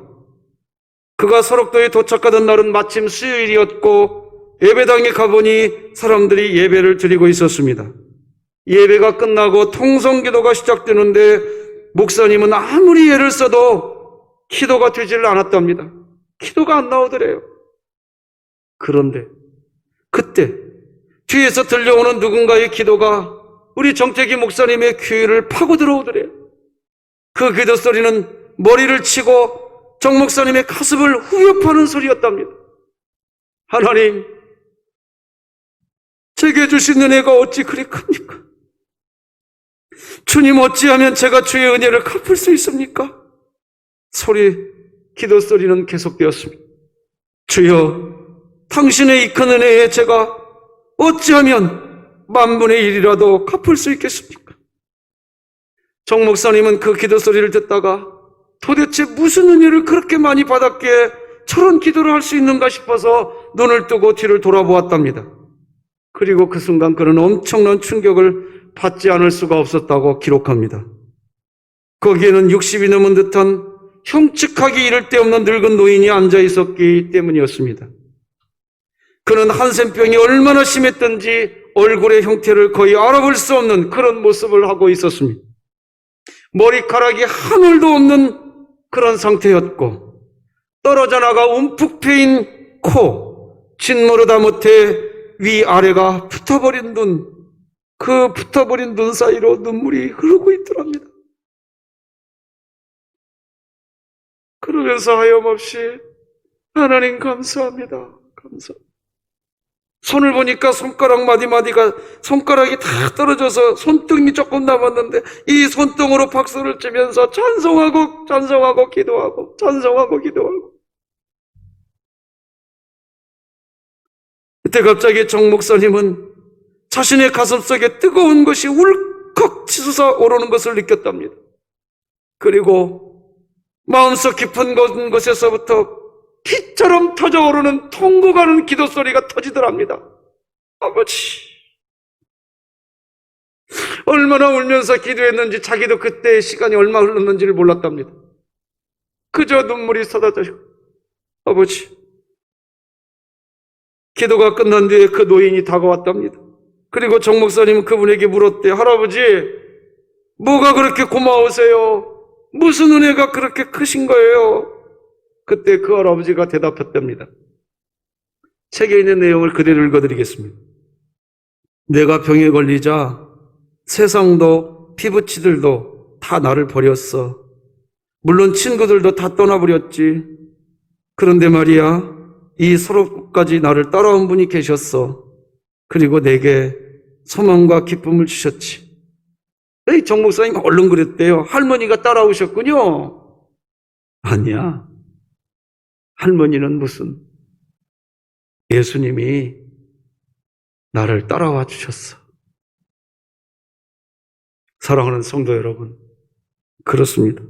그가 설옥도에 도착하던 날은 마침 수요일이었고 예배당에 가보니 사람들이 예배를 드리고 있었습니다. 예배가 끝나고 통성기도가 시작되는데 목사님은 아무리 애를 써도 기도가 되질 않았답니다. 기도가 안 나오더래요. 그런데 그때 뒤에서 들려오는 누군가의 기도가 우리 정태기 목사님의 귀를 파고 들어오더래요. 그 기도 소리는 머리를 치고 정 목사님의 가슴을 후벼파는 소리였답니다. 하나님, 제게 주신 은혜가 어찌 그리 큽니까? 주님, 어찌하면 제가 주의 은혜를 갚을 수 있습니까? 기도 소리는 계속되었습니다. 주여, 당신의 이 큰 은혜에 제가 어찌하면 10,000분의 1이라도 갚을 수 있겠습니까? 정 목사님은 그 기도 소리를 듣다가 도대체 무슨 은혜를 그렇게 많이 받았기에 저런 기도를 할 수 있는가 싶어서 눈을 뜨고 뒤를 돌아보았답니다. 그리고 그 순간 그는 엄청난 충격을 받지 않을 수가 없었다고 기록합니다. 거기에는 60이 넘은 듯한 흉측하기 이를 데 없는 늙은 노인이 앉아 있었기 때문이었습니다. 그는 한센병이 얼마나 심했던지 얼굴의 형태를 거의 알아볼 수 없는 그런 모습을 하고 있었습니다. 머리카락이 한 올도 없는 그런 상태였고 떨어져 나가 움푹 패인 코, 짓모르다 못해 위아래가 붙어버린 눈, 그 붙어버린 눈 사이로 눈물이 흐르고 있더랍니다. 그러면서 하염없이 하나님 감사합니다. 감사합니다. 손을 보니까 손가락 마디마디가 손가락이 다 떨어져서 손등이 조금 남았는데 이 손등으로 박수를 치면서 찬송하고 찬송하고 기도하고 찬송하고 기도하고. 그때 갑자기 정 목사님은 자신의 가슴속에 뜨거운 것이 울컥 치솟아 오르는 것을 느꼈답니다. 그리고 마음속 깊은 곳에서부터 피처럼 터져오르는 통곡하는 기도 소리가 터지더랍니다. 아버지, 얼마나 울면서 기도했는지 자기도 그때의 시간이 얼마 흘렀는지를 몰랐답니다. 그저 눈물이 쏟아져요. 아버지, 기도가 끝난 뒤에 그 노인이 다가왔답니다. 그리고 정 목사님은 그분에게 물었대요. 할아버지, 뭐가 그렇게 고마우세요? 무슨 은혜가 그렇게 크신 거예요? 그때 그 할아버지가 대답했답니다. 책에 있는 내용을 그대로 읽어드리겠습니다. 내가 병에 걸리자 세상도 피부치들도 다 나를 버렸어. 물론 친구들도 다 떠나버렸지. 그런데 말이야, 이 서로까지 나를 따라온 분이 계셨어. 그리고 내게 소망과 기쁨을 주셨지. 에이, 정 목사님 얼른 그랬대요. 할머니가 따라오셨군요. 아니야. 할머니는 무슨, 예수님이 나를 따라와 주셨어. 사랑하는 성도 여러분, 그렇습니다.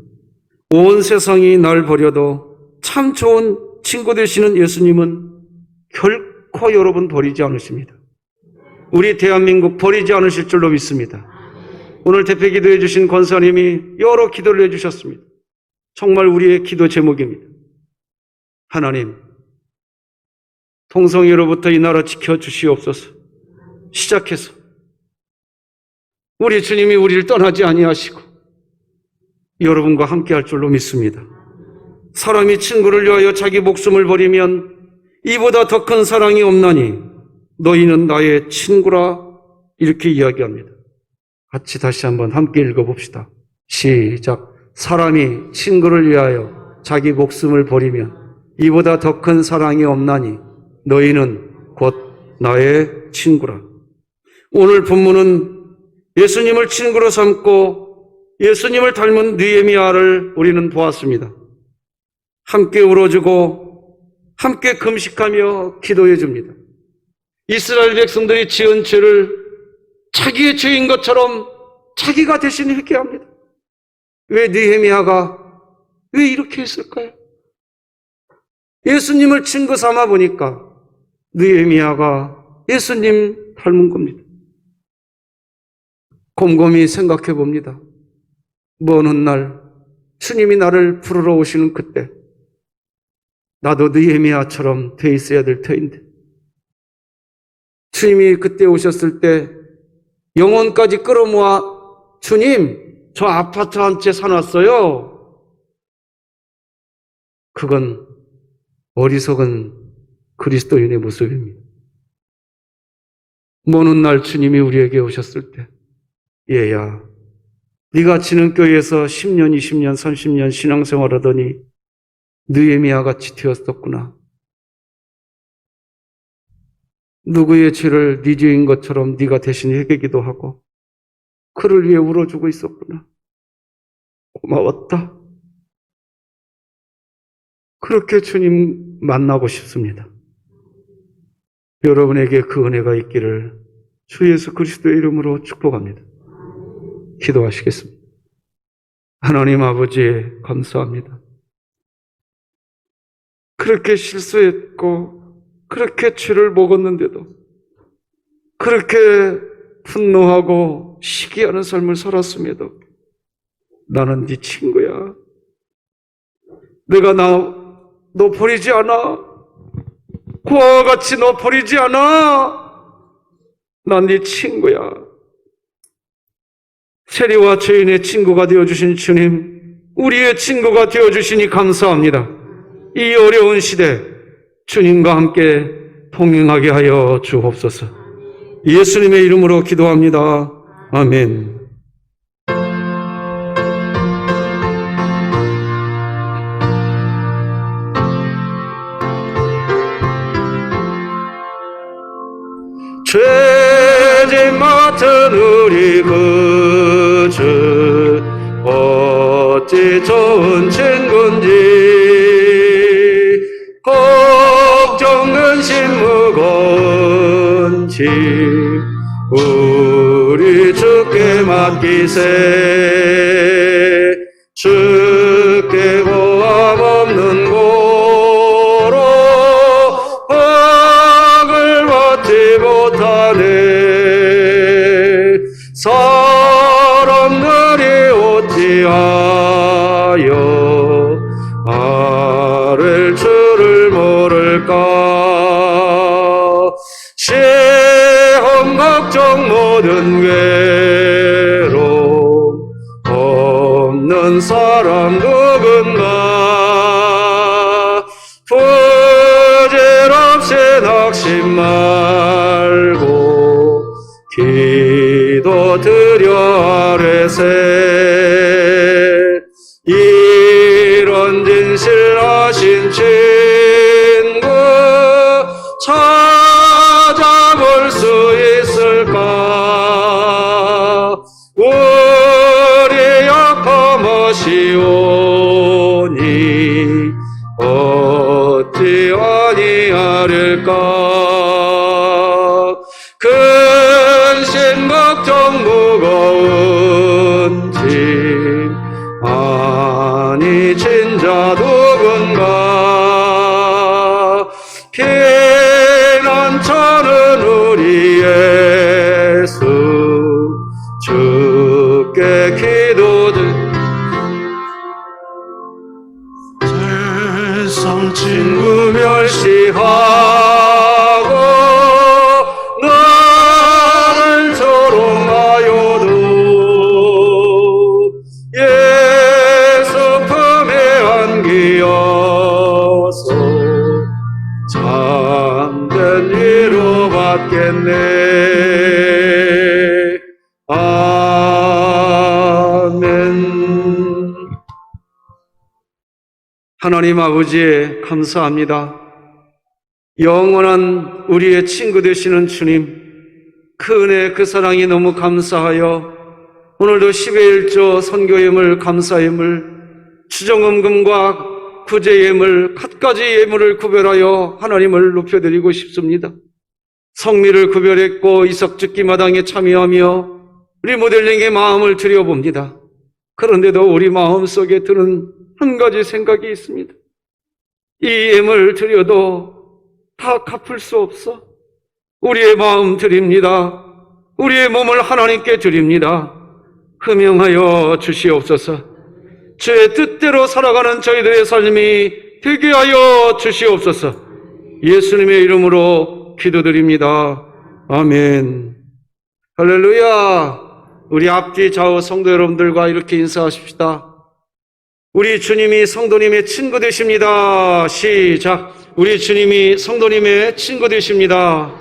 온 세상이 날 버려도 참 좋은 친구 되시는 예수님은 결코 여러분 버리지 않으십니다. 우리 대한민국 버리지 않으실 줄로 믿습니다. 오늘 대표 기도해 주신 권사님이 여러 기도를 해주셨습니다. 정말 우리의 기도 제목입니다. 하나님, 통성이로부터 이 나라 지켜주시옵소서. 시작해서 우리 주님이 우리를 떠나지 아니하시고 여러분과 함께할 줄로 믿습니다. 사람이 친구를 위하여 자기 목숨을 버리면 이보다 더 큰 사랑이 없나니 너희는 나의 친구라, 이렇게 이야기합니다. 같이 다시 한번 함께 읽어봅시다. 시작. 사람이 친구를 위하여 자기 목숨을 버리면 이보다 더 큰 사랑이 없나니 너희는 곧 나의 친구라. 오늘 본문은 예수님을 친구로 삼고 예수님을 닮은 느헤미야를 우리는 보았습니다. 함께 울어주고 함께 금식하며 기도해 줍니다. 이스라엘 백성들이 지은 죄를 자기의 죄인 것처럼 자기가 대신 회개합니다. 왜 느헤미야가 왜 이렇게 했을까요? 예수님을 친구 삼아 보니까 느헤미야가 예수님 닮은 겁니다. 곰곰이 생각해 봅니다. 먼 훗날 주님이 나를 부르러 오시는 그때 나도 느헤미야처럼 돼 있어야 될 터인데, 주님이 그때 오셨을 때 영혼까지 끌어모아 주님, 저 아파트 한 채 사놨어요. 그건 어리석은 그리스도인의 모습입니다. 먼 훗날 주님이 우리에게 오셨을 때, 얘야, 네가 진흥교회에서 10년, 20년, 30년 신앙생활하더니 느헤미야 같이 되었었구나. 누구의 죄를 네 죄인 것처럼 네가 대신 회개기도 하고 그를 위해 울어주고 있었구나. 고마웠다. 그렇게 주님 만나고 싶습니다. 여러분에게 그 은혜가 있기를 주 예수 그리스도의 이름으로 축복합니다. 기도하시겠습니다. 하나님 아버지, 감사합니다. 그렇게 실수했고 그렇게 죄를 먹었는데도 그렇게 분노하고 시기하는 삶을 살았음에도 나는 네 친구야. 내가 너 버리지 않아. 고아와 같이 너 버리지 않아. 난 네 친구야. 세리와 죄인의 친구가 되어주신 주님, 우리의 친구가 되어주시니 감사합니다. 이 어려운 시대 주님과 함께 동행하게 하여 주옵소서. 예수님의 이름으로 기도합니다. 아멘. 죄짐 맡은 우리 그주 어찌 좋은 친구인지 걱정 근심 무거운 짐 우리 주께 맡기세. 주께 고함 없는 고로 박을 받지 못하네. 사람들이 어찌하여 아랠 줄을 모를까. 시험 걱정 모든 괴로움 없는 사람 누군가. 부질없이 낙심 말고 기도 드려 아뢰세. 이런 진실 아신 친구 찾아볼 수 있을까. 우리 약함하시오니 어찌 아니하릴까. 근심 걱정 무거운 짐 아니 진자 누군가. 피난처는 우리 예수 주께 기도드. 세상 친구 멸시하고 나를 조롱하여도 예수 품에 안기어서 참된 위로 받겠네. 아멘. 하나님 아버지 감사합니다. 영원한 우리의 친구 되시는 주님, 그 은혜 그 사랑이 너무 감사하여 오늘도 10의 1조 선교예물 감사예물 추정음금과 구제예물 갖가지 예물을 구별하여 하나님을 높여드리고 싶습니다. 성미를 구별했고 이석즉기 마당에 참여하며 우리 모델링의 마음을 드려봅니다. 그런데도 우리 마음속에 드는 한 가지 생각이 있습니다. 이 예물 드려도 다 갚을 수 없어. 우리의 마음 드립니다. 우리의 몸을 하나님께 드립니다. 흠용하여 주시옵소서. 주의 뜻대로 살아가는 저희들의 삶이 되게 하여 주시옵소서. 예수님의 이름으로 기도드립니다. 아멘. 할렐루야. 우리 앞뒤 좌우 성도 여러분들과 이렇게 인사하십시다. 우리 주님이 성도님의 친구 되십니다. 시작. 우리 주님이 성도님의 친구 되십니다.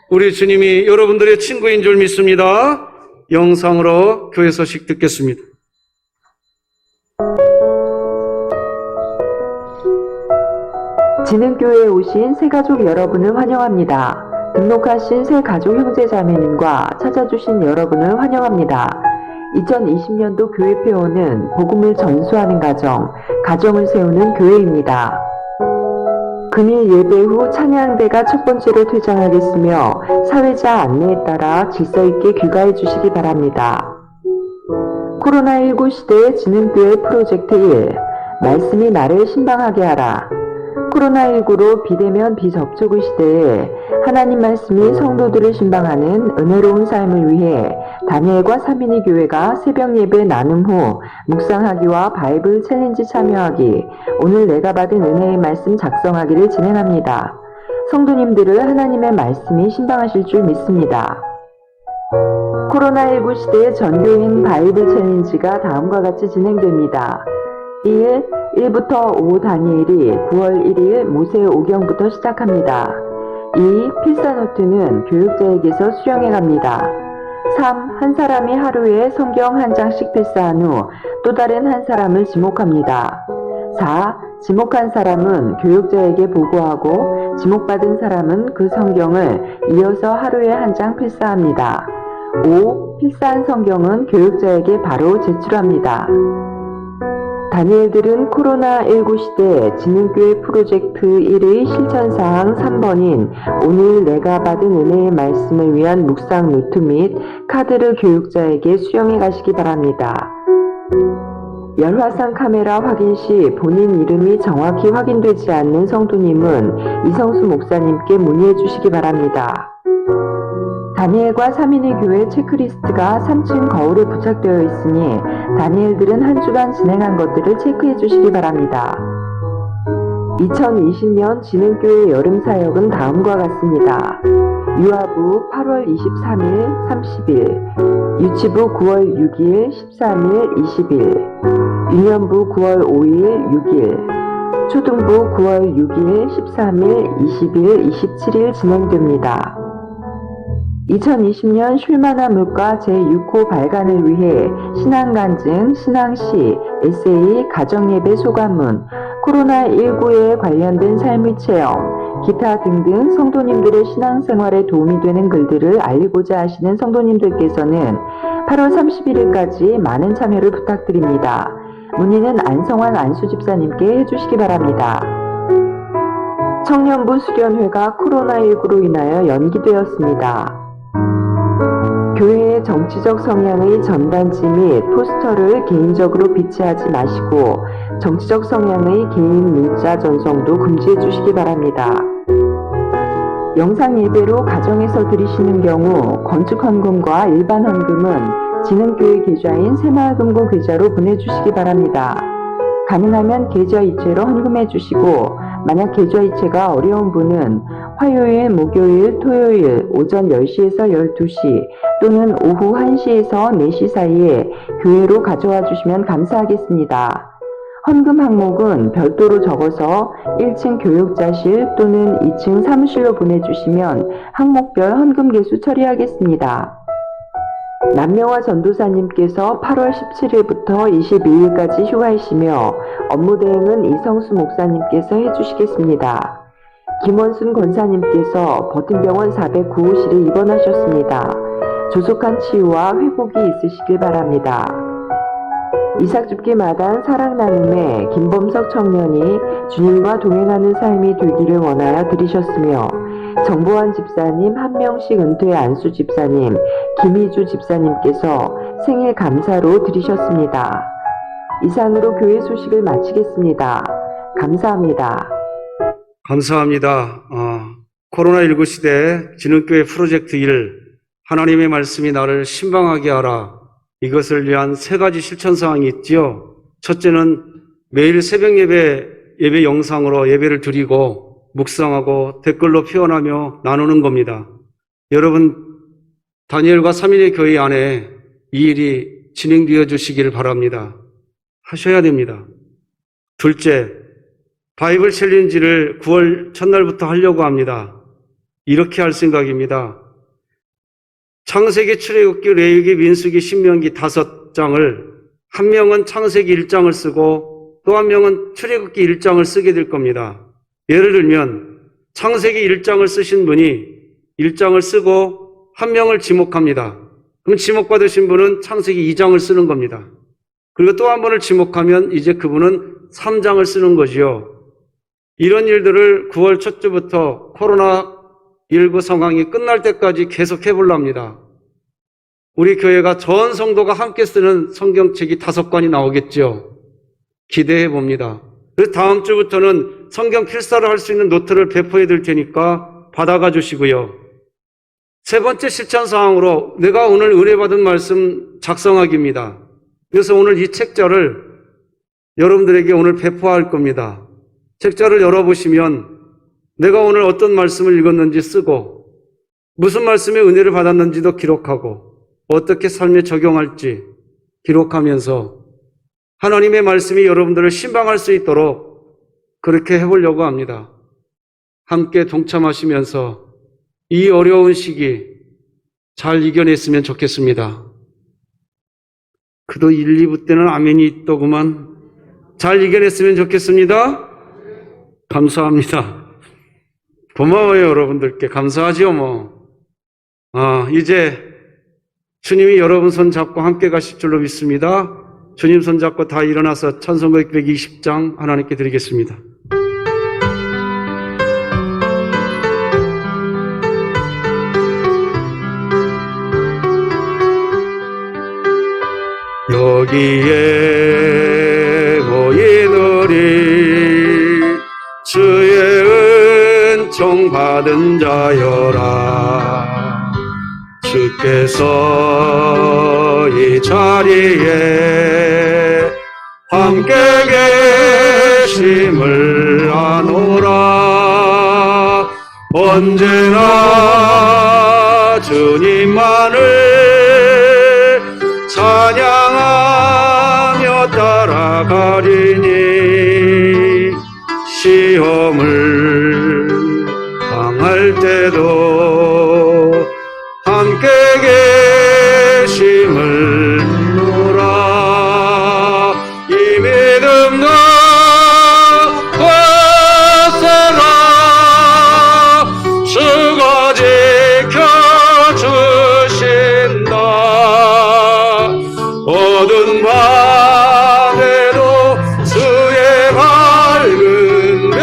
우리 주님이 여러분들의 친구인 줄 믿습니다. 영상으로 교회 소식 듣겠습니다. 진흥교회에 오신 새가족 여러분을 환영합니다. 등록하신 새가족 형제자매님과 찾아주신 여러분을 환영합니다. 2020년도 교회표어는 복음을 전수하는 가정을 세우는 교회입니다. 금일 예배 후 찬양대가 첫 번째로 퇴장하겠으며 사회자 안내에 따라 질서 있게 귀가해 주시기 바랍니다. 코로나19 시대의 진흥교회 프로젝트 1. 말씀이 나를 신방하게 하라. 코로나19로 비대면 비접촉의 시대에 하나님 말씀이 성도들을 신방하는 은혜로운 삶을 위해 다니엘과 사민이 교회가 새벽 예배 나눔 후 묵상하기와 바이블 챌린지 참여하기, 오늘 내가 받은 은혜의 말씀 작성하기를 진행합니다. 성도님들을 하나님의 말씀이 신방하실 줄 믿습니다. 코로나19 시대의 전교인 바이블 챌린지가 다음과 같이 진행됩니다. 1. 1부터 5 다니엘이 9월 1일 모세 오경부터 시작합니다. 2. 필사노트는 교육자에게서 수령해 갑니다. 3. 한 사람이 하루에 성경 한 장씩 필사한 후 또 다른 한 사람을 지목합니다. 4. 지목한 사람은 교육자에게 보고하고 지목받은 사람은 그 성경을 이어서 하루에 한 장 필사합니다. 5. 필사한 성경은 교육자에게 바로 제출합니다. 다니엘들은 코로나19 시대 진흥교회 프로젝트 1의 실천사항 3번인 오늘 내가 받은 은혜의 말씀을 위한 묵상 노트 및 카드를 교육자에게 수령해 가시기 바랍니다. 열화상 카메라 확인 시 본인 이름이 정확히 확인되지 않는 성도님은 이성수 목사님께 문의해 주시기 바랍니다. 다니엘과 3인의 교회 체크리스트가 3층 거울에 부착되어 있으니 다니엘들은 한 주간 진행한 것들을 체크해 주시기 바랍니다. 2020년 진흥교회 여름사역은 다음과 같습니다. 유아부 8월 23일, 30일, 유치부 9월 6일, 13일, 20일, 유년부 9월 5일, 6일, 초등부 9월 6일, 13일, 20일, 27일 진행됩니다. 2020년 쉴만한 물가 제6호 발간을 위해 신앙간증, 신앙시, 에세이, 가정예배 소감문, 코로나19에 관련된 삶의 체험, 기타 등등 성도님들의 신앙생활에 도움이 되는 글들을 알리고자 하시는 성도님들께서는 8월 31일까지 많은 참여를 부탁드립니다. 문의는 안성환 안수집사님께 해주시기 바랍니다. 청년부 수련회가 코로나19로 인하여 연기되었습니다. 교회의 정치적 성향의 전단지 및 포스터를 개인적으로 비치하지 마시고 정치적 성향의 개인 문자 전송도 금지해 주시기 바랍니다. 영상 예배로 가정에서 드리시는 경우 건축헌금과 일반 헌금은 진흥교회 계좌인 새마을금고 계좌로 보내주시기 바랍니다. 가능하면 계좌이체로 헌금해 주시고 만약 계좌이체가 어려운 분은 화요일, 목요일, 토요일 오전 10시에서 12시 또는 오후 1시에서 4시 사이에 교회로 가져와 주시면 감사하겠습니다. 헌금 항목은 별도로 적어서 1층 교육자실 또는 2층 사무실로 보내주시면 항목별 헌금 개수 처리하겠습니다. 남명화 전도사님께서 8월 17일부터 22일까지 휴가이시며 업무 대행은 이성수 목사님께서 해주시겠습니다. 김원순 권사님께서 버튼병원 409호실에 입원하셨습니다. 조속한 치유와 회복이 있으시길 바랍니다. 이삭줍기 마당 사랑 나눔에 김범석 청년이 주님과 동행하는 삶이 되기를 원하여 드리셨으며 정보환 집사님, 한명식 은퇴 안수 집사님, 김희주 집사님께서 생일 감사로 드리셨습니다. 이상으로 교회 소식을 마치겠습니다. 감사합니다. 감사합니다. 코로나19 시대 진흥교회 프로젝트 1 하나님의 말씀이 나를 신방하게 하라. 이것을 위한 3가지 실천사항이 있지요. 첫째는 매일 새벽 예배 영상으로 예배를 드리고 묵상하고 댓글로 표현하며 나누는 겁니다. 여러분 다니엘과 3인의 교회 안에 이 일이 진행되어 주시기를 바랍니다. 하셔야 됩니다. 둘째, 바이블 챌린지를 9월 첫날부터 하려고 합니다. 이렇게 할 생각입니다. 창세기, 출애굽기, 레위기, 민수기, 신명기 5장을 한 명은 창세기 1장을 쓰고 또 한 명은 출애굽기 1장을 쓰게 될 겁니다. 예를 들면 창세기 1장을 쓰신 분이 1장을 쓰고 한 명을 지목합니다. 그럼 지목받으신 분은 창세기 2장을 쓰는 겁니다. 그리고 또 한 번을 지목하면 이제 그분은 3장을 쓰는 거지요. 이런 일들을 9월 첫 주부터 코로나19 상황이 끝날 때까지 계속 해보려 합니다. 우리 교회가 전 성도가 함께 쓰는 성경책이 5권이 나오겠죠. 기대해 봅니다. 그래서 다음 주부터는 성경 필사를 할 수 있는 노트를 배포해 드릴 테니까 받아가 주시고요. 세 번째 실천사항으로 내가 오늘 은혜받은 말씀 작성하기입니다. 그래서 오늘 이 책자를 여러분들에게 오늘 배포할 겁니다. 책자를 열어보시면 내가 오늘 어떤 말씀을 읽었는지 쓰고 무슨 말씀의 은혜를 받았는지도 기록하고 어떻게 삶에 적용할지 기록하면서 하나님의 말씀이 여러분들을 신방할 수 있도록 그렇게 해보려고 합니다. 함께 동참하시면서 이 어려운 시기 잘 이겨냈으면 좋겠습니다. 그도 1, 2부 때는 아멘이 있더구만. 잘 이겨냈으면 좋겠습니다. 감사합니다. 고마워요, 여러분들께. 감사하지요, 뭐. 이제 주님이 여러분 손 잡고 함께 가실 줄로 믿습니다. 주님 손 잡고 다 일어나서 찬송곡 120장 하나님께 드리겠습니다. 여기에 모인 우리 주의 은총 받은 자여라. 주께서 이 자리에 함께 계심을 아노라. 언제나 주님만을 찬양하며 따라가리니 시험을 당할 때도 함께 계심을 노라. 이 믿음 나가세라. 주가 지켜주신다. 어두운 밤에도 주의 밝은 배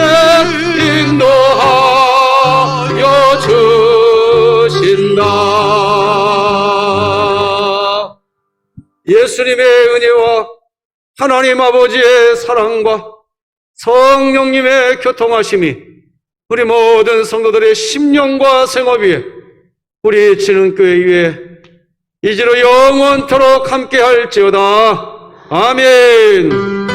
인도하여 주신다. 예수님의 은혜와 하나님 아버지의 사랑과 성령님의 교통하심이 우리 모든 성도들의 심령과 생업 위에 우리 진흥교회 위에 이제로 영원토록 함께할지어다. 아멘.